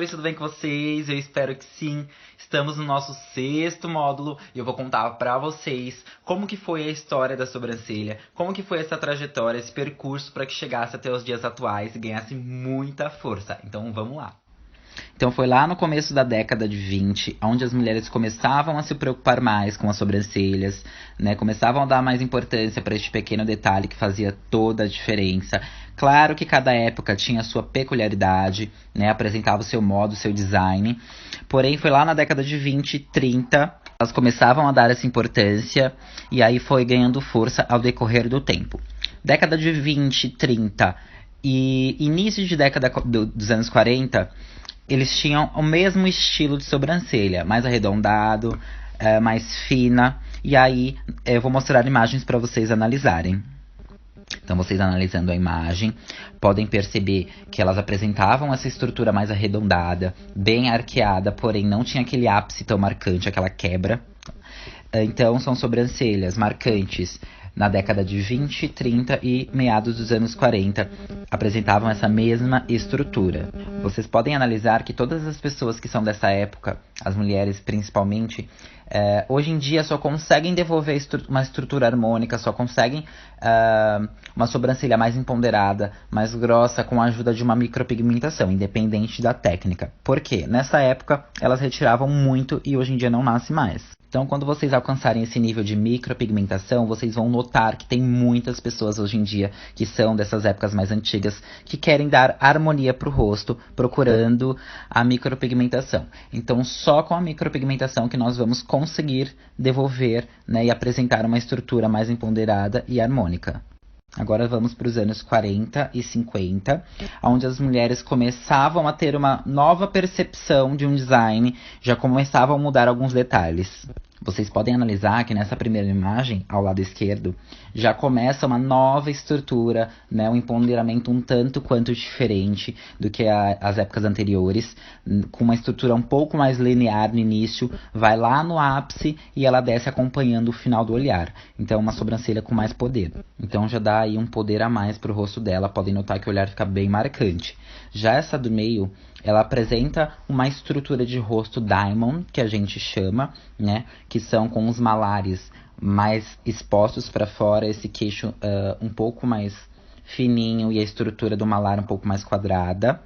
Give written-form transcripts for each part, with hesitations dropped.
amores, tudo bem com vocês? Eu espero que sim. Estamos no nosso 6º módulo e eu vou contar pra vocês como que foi a história da sobrancelha, como que foi essa trajetória, esse percurso para que chegasse até os dias atuais e ganhasse muita força. Então vamos lá. Então foi lá no começo da década de 20, onde as mulheres começavam a se preocupar mais com as sobrancelhas, né? Começavam a dar mais importância para este pequeno detalhe que fazia toda a diferença. Claro que cada época tinha a sua peculiaridade, né? Apresentava o seu modo, o seu design. Porém, foi lá na década de 20, 30, elas começavam a dar essa importância e aí foi ganhando força ao decorrer do tempo. Década de 20, 30 e início de década dos anos 40, eles tinham o mesmo estilo de sobrancelha, mais arredondado, mais fina. E aí eu vou mostrar imagens para vocês analisarem. Então vocês analisando a imagem, podem perceber que elas apresentavam essa estrutura mais arredondada, bem arqueada, porém não tinha aquele ápice tão marcante, aquela quebra. Então são sobrancelhas marcantes na década de 20, 30 e meados dos anos 40, apresentavam essa mesma estrutura. Vocês podem analisar que todas as pessoas que são dessa época, as mulheres principalmente, hoje em dia só conseguem devolver uma estrutura harmônica, só conseguem uma sobrancelha mais empoderada, mais grossa, com a ajuda de uma micropigmentação, independente da técnica. Por quê? Nessa época, elas retiravam muito e hoje em dia não nasce mais. Então, quando vocês alcançarem esse nível de micropigmentação, vocês vão notar que tem muitas pessoas hoje em dia que são dessas épocas mais antigas que querem dar harmonia para o rosto, procurando a micropigmentação. Então, só com a micropigmentação que nós vamos conseguir devolver, né, e apresentar uma estrutura mais empoderada e harmônica. Agora vamos para os anos 40 e 50, onde as mulheres começavam a ter uma nova percepção de um design, já começavam a mudar alguns detalhes. Vocês podem analisar que nessa primeira imagem, ao lado esquerdo, já começa uma nova estrutura, né, um empoderamento um tanto quanto diferente do que as épocas anteriores, com uma estrutura um pouco mais linear no início, vai lá no ápice e ela desce acompanhando o final do olhar. Então, uma sobrancelha com mais poder. Então, já dá aí um poder a mais para o rosto dela, podem notar que o olhar fica bem marcante. Já essa do meio, ela apresenta uma estrutura de rosto diamond, que a gente chama, né? Que são com os malares mais expostos para fora, esse queixo um pouco mais fininho e a estrutura do malar um pouco mais quadrada.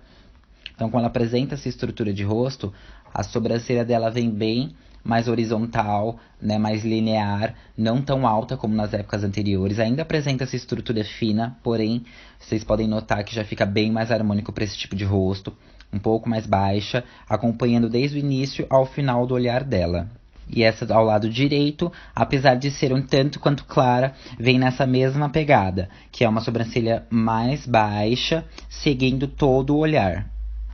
Então, quando ela apresenta essa estrutura de rosto, a sobrancelha dela vem bem mais horizontal, né, mais linear, não tão alta como nas épocas anteriores. Ainda apresenta essa estrutura fina, porém, vocês podem notar que já fica bem mais harmônico para esse tipo de rosto, um pouco mais baixa, acompanhando desde o início ao final do olhar dela. E essa ao lado direito, apesar de ser um tanto quanto clara, vem nessa mesma pegada, que é uma sobrancelha mais baixa, seguindo todo o olhar.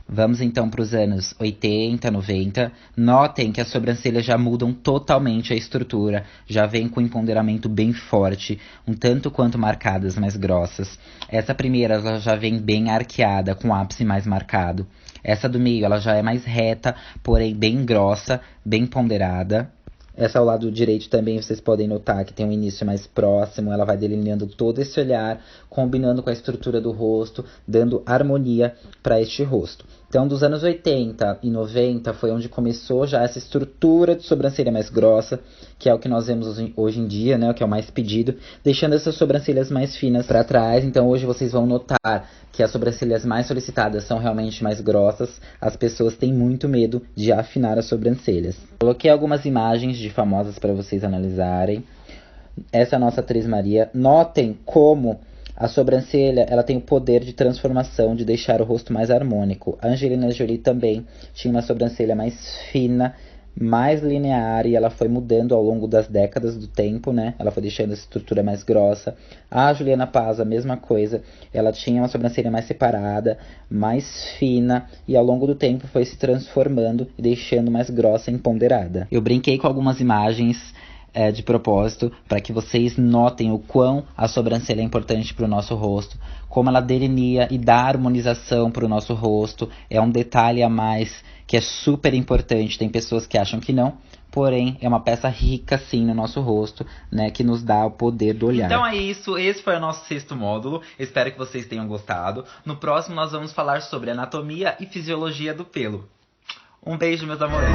Vamos então para os anos 80, 90. Notem que as sobrancelhas já mudam totalmente a estrutura, já vem com um empoderamento bem forte, um tanto quanto marcadas, mais grossas. Essa primeira ela já vem bem arqueada, com o ápice mais marcado. Essa do meio ela já é mais reta, porém bem grossa, bem ponderada. Essa ao lado direito também vocês podem notar que tem um início mais próximo, ela vai delineando todo esse olhar, combinando com a estrutura do rosto, dando harmonia para este rosto. Então, dos anos 80 e 90 foi onde começou já essa estrutura de sobrancelha mais grossa, que é o que nós vemos hoje em dia, né, o que é o mais pedido, deixando essas sobrancelhas mais finas para trás. Então, hoje vocês vão notar que as sobrancelhas mais solicitadas são realmente mais grossas. As pessoas têm muito medo de afinar as sobrancelhas. Coloquei algumas imagens de famosas para vocês analisarem. Essa é a nossa atriz Maria. Notem como a sobrancelha ela tem o poder de transformação, de deixar o rosto mais harmônico. A Angelina Jolie também tinha uma sobrancelha mais fina, mais linear, e ela foi mudando ao longo das décadas do tempo, né? Ela foi deixando essa estrutura mais grossa. A Juliana Paz, a mesma coisa. Ela tinha uma sobrancelha mais separada, mais fina, e ao longo do tempo foi se transformando e deixando mais grossa e empoderada. Eu brinquei com algumas imagens de propósito, para que vocês notem o quão a sobrancelha é importante para o nosso rosto, como ela delinea e dá harmonização para o nosso rosto. É um detalhe a mais que é super importante. Tem pessoas que acham que não, porém é uma peça rica sim no nosso rosto, né, que nos dá o poder do olhar. Então é isso, esse foi o nosso 6º módulo, espero que vocês tenham gostado. No próximo nós vamos falar sobre anatomia e fisiologia do pelo. Um beijo, meus amores.